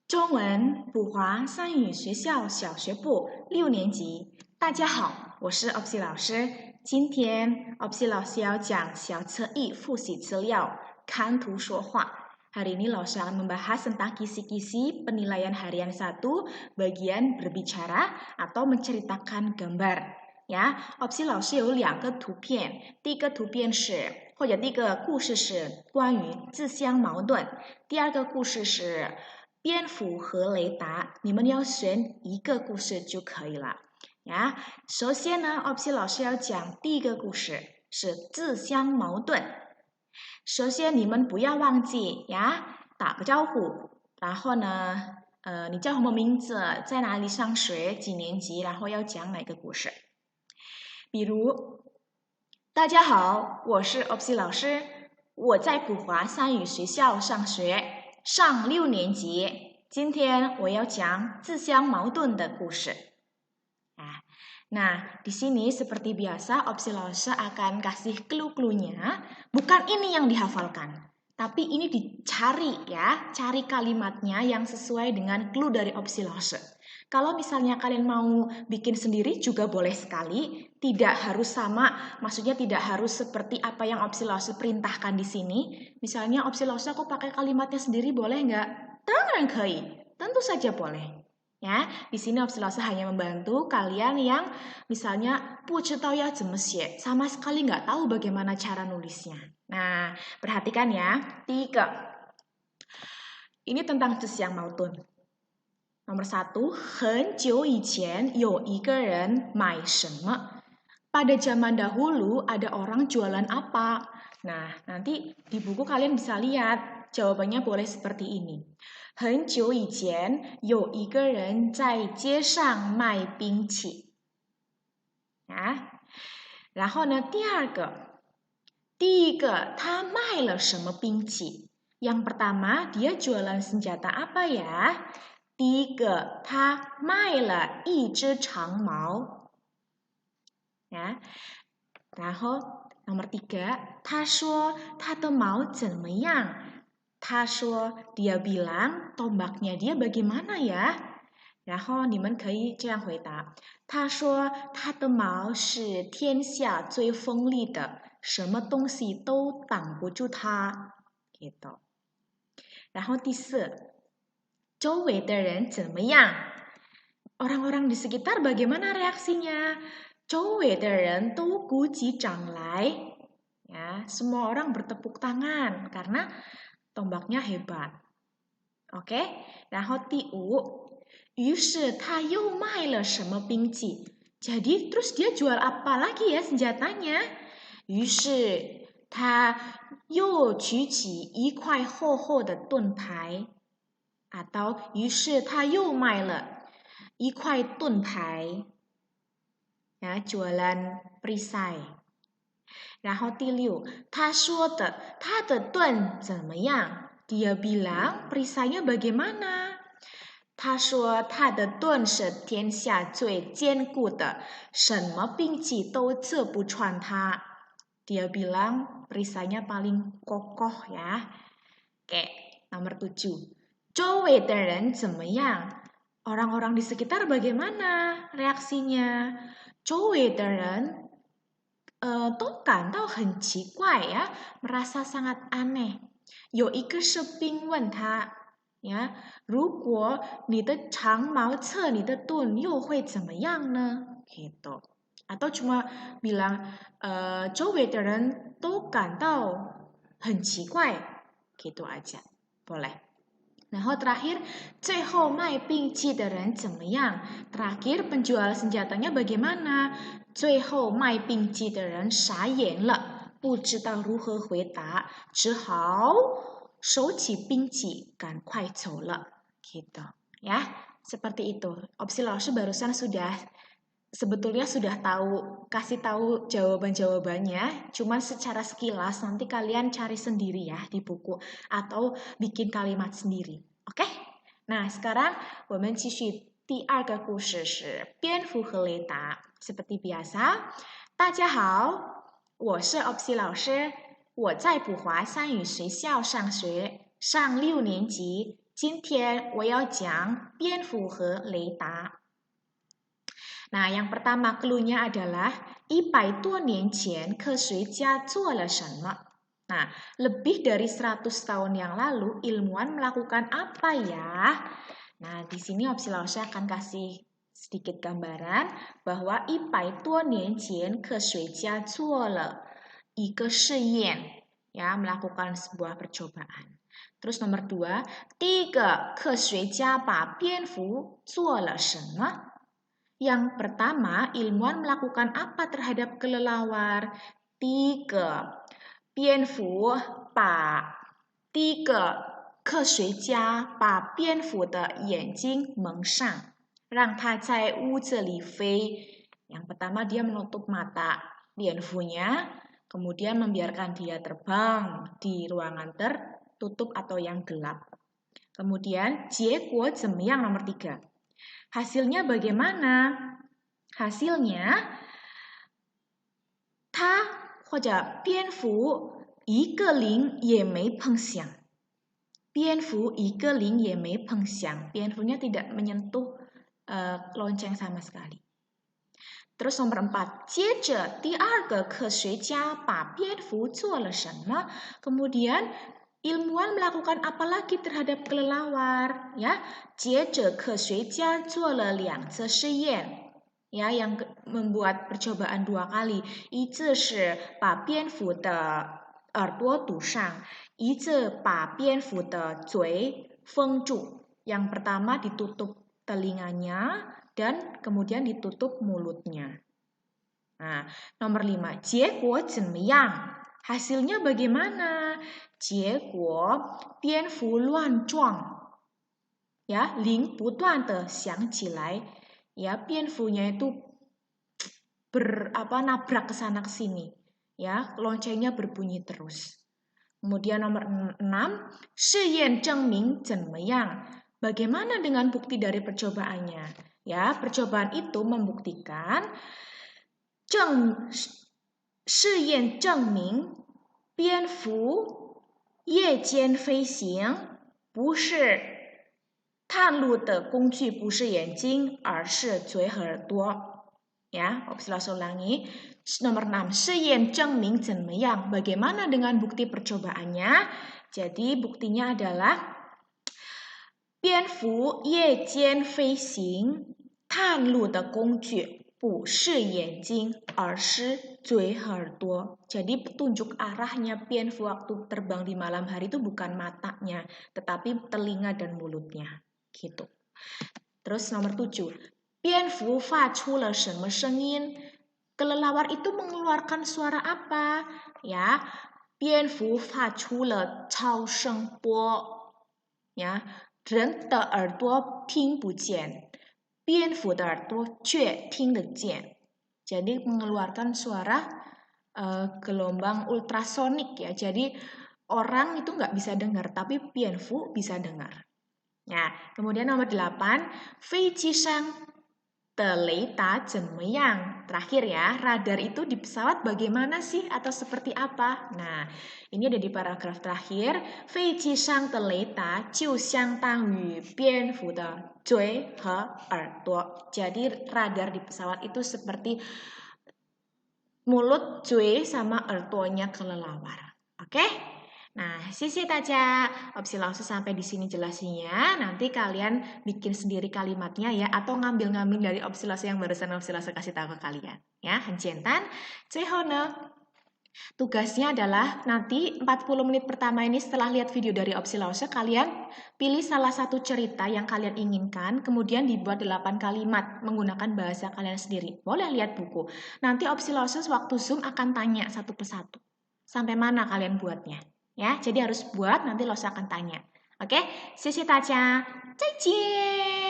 中文普华三语学校小学部6年级，大家好，我是 Opsi 老师。今天 Opsi 老师要讲小册一复习资料，看图说话。Hari ini Laosi akan membahas tentang kisi-kisi penilaian harian 1 bagian berbicara atau menceritakan gambar. 呀，Opsi 老师有2个图片，第一个图片是或者第一个故事是关于自相矛盾，第二个故事是蝙蝠和雷达，你们要选一个故事就可以了。呀，首先呢，Opsi 老师要讲第一个故事是自相矛盾。首先你们不要忘记呀，打个招呼，然后呢，你叫什么名字，在哪里上学，几年级，然后要讲哪个故事。比如，大家好，我是 Opsi 老师，我在普华三语学校上学，上6年级。今天我要讲自相矛盾的故事。Nah, di sini seperti biasa Opsi Laosi akan kasih clue-cluenya. Bukan ini yang dihafalkan, tapi ini dicari ya, cari kalimatnya yang sesuai dengan clue dari Opsi Laosi. Kalau misalnya kalian mau bikin sendiri juga boleh sekali, tidak harus sama, maksudnya tidak harus seperti apa yang Opsi Laosi perintahkan di sini. Misalnya Opsi Laosi aku pakai kalimatnya sendiri boleh nggak? Tangan kei, tentu saja boleh. Ya, di sini Opsi Laosi hanya membantu kalian yang misalnya 不知道要怎么写, sama sekali nggak tahu bagaimana cara nulisnya. Nah, perhatikan ya. 第一个, ini tentang 自相矛盾. Nomor 1, 很久以前有一个人买什么? Pada zaman dahulu ada orang jualan apa? Nah, nanti di buku kalian bisa lihat jawabannya boleh seperti ini. 很久以前有一个人在街上卖冰淇淋。然后呢，第一个他卖了什么兵器？ Yang pertama dia jualan senjata apa ya? 第一个他卖了一只长矛。然后 nomor 3, 他说他的矛怎么样？ 他说 dia bilang tombaknya dia bagaimana ya? 然后你们可以这样回答，他说他的矛是天下最锋利的，什么东西都挡不住他。gitu。然后第4，周围的人怎么样？ Orang-orang di sekitar bagaimana reaksinya? 周围的人都鼓起掌来。Ya, semua orang bertepuk tangan karena tombaknya hebat. Oke, 然后第5，于是他又卖了什么兵器？ Jadi terus dia jual apa lagi ya senjatanya? 于是他又举起一块厚厚的盾牌。atau 于是他又卖了一块盾牌。ya, jualan perisai。然后第6，他说的他的盾怎么样？ Dia bilang perisainya bagaimana? 他说他的盾是天下最坚固的，什么兵器都刺不穿它。 Dia bilang perisainya paling kokoh ya. Oke, nomor 7. 周围的人怎么样？ Orang-orang di sekitar bagaimana reaksinya？ 周围的人都感到很奇怪呀， merasa sangat aneh。 有一个士兵问他呀， 如果你的长矛刺你的盾又会怎么样呢？ gitu。 atau cuma bilang 周围的人都感到很奇怪 gitu aja boleh。 然后 terakhir 最后卖兵器的人怎么样？ terakhir penjual senjatanya bagaimana？ 最后卖兵器的人傻眼了，不知道如何回答，只好收起兵器赶快走了。 gitu ya, seperti itu. Opsi Laosi barusan sebetulnya sudah kasih tahu jawaban-jawabannya, cuman secara sekilas nanti kalian cari sendiri ya di buku atau bikin kalimat sendiri. Oke? Nah, sekarang 我们继续第2个故事是蝙蝠和雷达。 Seperti biasa， 大家好，我是 Opsi 老师，我在普华三语学校上学，上6年级。今天我要讲蝙蝠和雷达。Nah, yang pertama clue-nya adalah 100多年前科学家做了什么? Nah, lebih dari 100 tahun yang lalu ilmuwan melakukan apa ya? Nah, di sini Opsi Laosa akan kasih sedikit gambaran bahwa 100多年前科学家做了一个实验, ya, melakukan sebuah percobaan. Terus nomor 2, 第一个科学家把蝙蝠做了什么? Yang pertama, ilmuwan melakukan apa terhadap kelelawar? 第一个蝙蝠把第一个科学家把蝙蝠的眼睛蒙上，让它在屋子里飞. Yang pertama dia menutup mata蝙蝠nya, kemudian membiarkan dia terbang di ruangan tertutup atau yang gelap. Kemudian 结果怎么样 nomor 3. Hasilnya bagaimana? Hasilnya, 它或者蝙蝠一个铃也没碰响. 蝙蝠一个铃也没碰响.蝙蝠-nya tidak menyentuh lonceng sama sekali. Terus nomor 4, 接着第二个科学家把蝙蝠做了什么? Kemudian ilmuwan melakukan apa lagi terhadap kelelawar? Ya, 接着科学家做了2次实验. Ya, yang membuat percobaan 2 kali. 一次是把蝙蝠的耳朵堵上, 一次把蝙蝠的嘴封住. Yang pertama ditutup telinganya dan kemudian ditutup mulutnya. Nah, nomor 5, 结果怎么样? Hasilnya bagaimana? 结果蝙蝠乱撞. Ya, 铃不断地响起来. Ya, 蝙蝠-nya itu nabrak ke sana ke sini. Ya, loncengnya berbunyi terus. Kemudian nomor 6, 试验证明怎么样? Bagaimana dengan bukti dari percobaannya? Ya, percobaan itu membuktikan 试验证明蝙蝠夜间飞行不是探路的工具不是眼睛，而是嘴和耳朵. Ya, Opsi Laosa ulangi. Nomor 6, 试验证明怎么样? Bagaimana dengan bukti percobaannya? Jadi buktinya adalah 蝙蝠夜间飞行探路的工具不是眼睛，而是嘴和耳朵. Jadi petunjuk arahnya 蝙蝠 waktu terbang di malam hari itu bukan matanya, tetapi telinga dan mulutnya. Gitu. Terus nomor 7, 蝙蝠发出了什么声音? Kelelawar itu mengeluarkan suara apa? Ya, 蝙蝠发出了超声波. Ya, 人的耳朵听不见，蝙蝠的耳朵却听得见. Jadi mengeluarkan suara gelombang ultrasonik ya. Jadi orang itu nggak bisa dengar, tapi 蝙蝠 bisa dengar. Nah, kemudian nomor 8, 飞机上的雷达怎么样? Terakhir ya, radar itu di pesawat bagaimana sih atau seperti apa? Nah, ini ada di paragraf terakhir. 飞机上的雷达就相当于蝙蝠的嘴和耳朵. Jadi radar di pesawat itu seperti mulut, 嘴 sama 耳朵nya kelelawar. Oke? Nah, 谢谢大家. Opsi Laosa sampai di sini jelasinnya. Nanti kalian bikin sendiri kalimatnya ya, atau ngambil-ngambil dari Opsi Laosa yang barusan Opsi Laosa kasih tahu ke kalian. Ya, Henjientan, Cehone. Tugasnya adalah nanti 40 menit pertama ini setelah lihat video dari Opsi Laosa, kalian pilih salah satu cerita yang kalian inginkan, kemudian dibuat 8 kalimat menggunakan bahasa kalian sendiri. Boleh lihat buku. Nanti Opsi Laosa waktu Zoom akan tanya satu persatu. Sampai mana kalian buatnya? Ya, jadi harus buat, nanti Laosa akan tanya. Oke? 谢谢大家，再见。